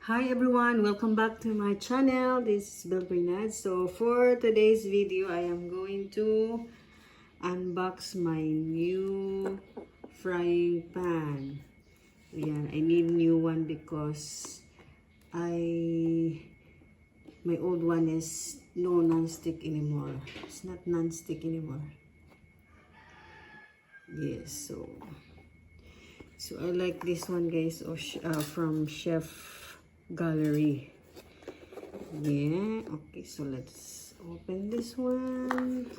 Hi everyone, welcome back to my channel. This is Bel Bernad. So for today's video, I am going to unbox my new frying pan. Ayan, I need new one because my old one is no non-stick anymore. It's not non-stick anymore. Yes, so I like this one, guys, from Chef Gallery. Yeah, okay, so let's open this one.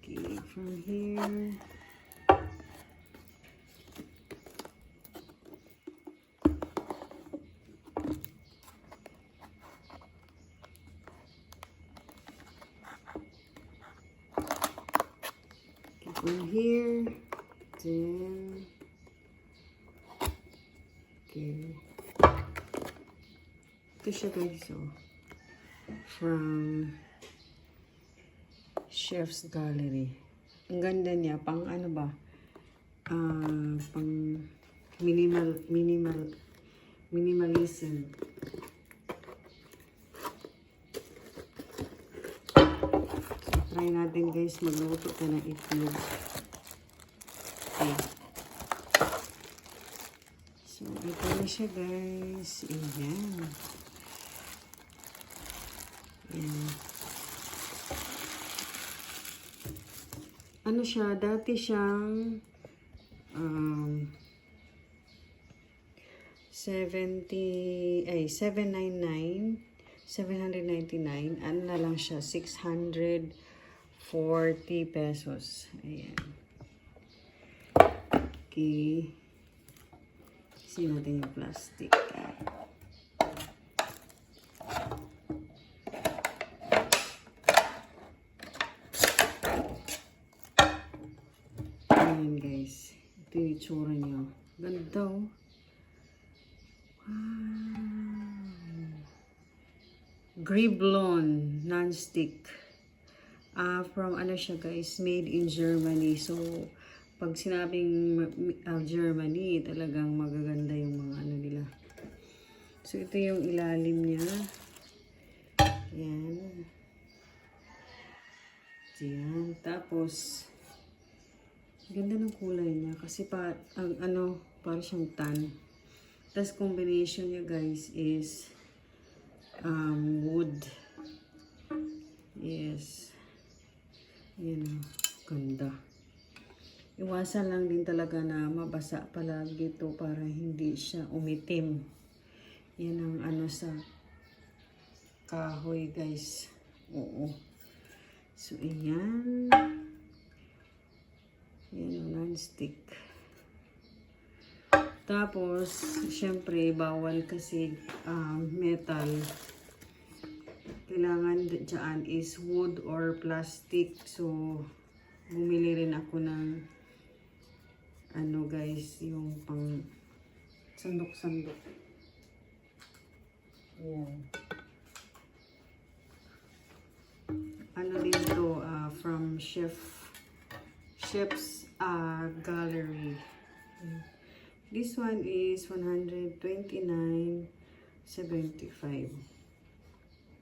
Okay, from here. Okay, from here. Then, okay. Ito siya, guys, from Chef's Gallery. Ang ganda niya, pang ano ba? Pang minimalism. So, try natin, guys, magluto ka ng itlog. Okay. So, ito na siya, guys. Ayan. Ayan. Ano siya, dati siyang 799, ano na lang siya, 640 pesos. Ayan. Okay. Kasi natin yung plastic. Ayan, guys. Ito yung itsura niya. Ganda, oh. Wow. Griblon non-stick. From ano siya, guys, made in Germany. So, pag sinabing Germany, talagang magaganda yung mga ano nila. So, ito yung ilalim niya. Yan. Yan. Tapos, ganda ng kulay niya. Kasi para siyang tan. Tapos, combination niya, guys, is wood. Yes. Yan o. Ganda. Iwasan lang din talaga na mabasa palagi ito para hindi siya umitim. Yan ang ano sa kahoy, guys. Oo. So, ayan. Yan ang non-stick. Tapos, syempre, bawal kasi metal. Kailangan dyan is wood or plastic. So, bumili rin ako ng ano, guys, yung pang sandok-sandok. Ayan. Ano din to, from Chef's Gallery. This one is 129.75.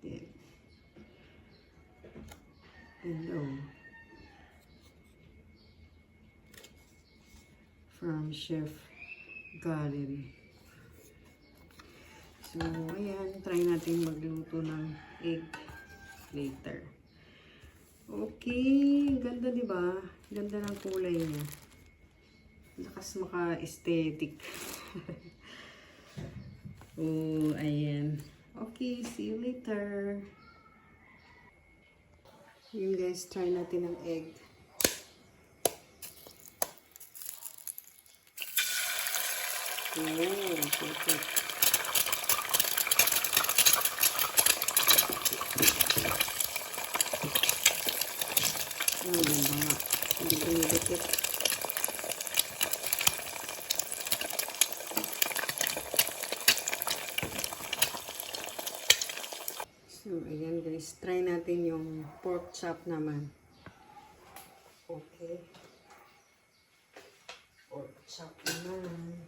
Ayan. Hello. From Chef Gallery. So, ayan. Try natin magluto ng egg later. Okay. Ganda, diba? Ganda ng kulay niya. Lakas maka-aesthetic. Oh, ayan. Okay. See you later. Yun, guys. Try natin ng egg. Oh, perfect. Ganda nga. Hindi ko nilipit. So, ayan, guys. Try natin yung pork chop naman. Okay. Pork chop naman.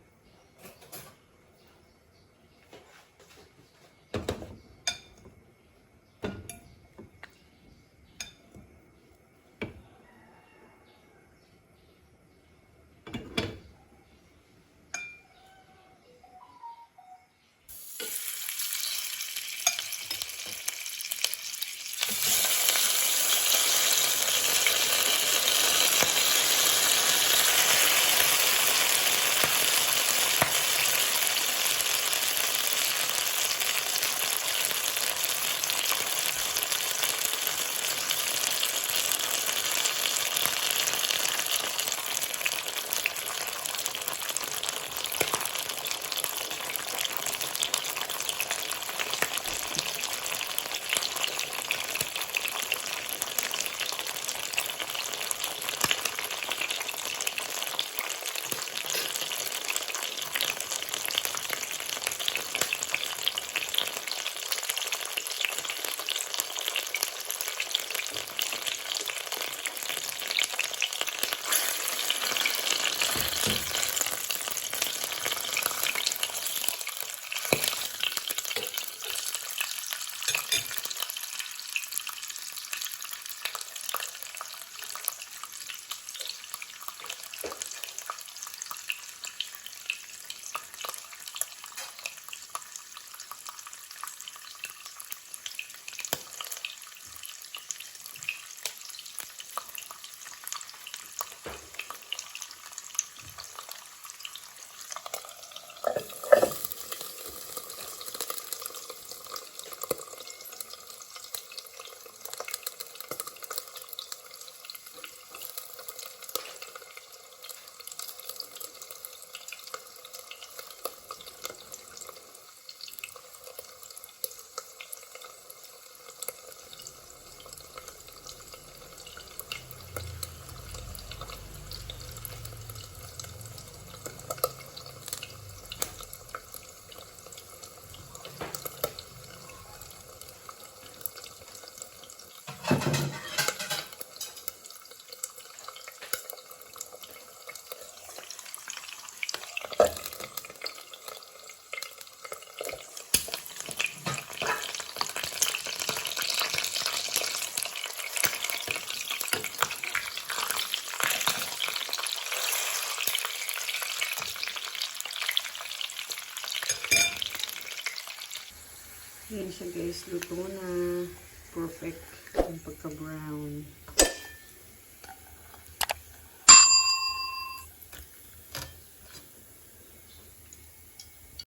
Yan siya guys, luto na. Perfect ang pagka-brown.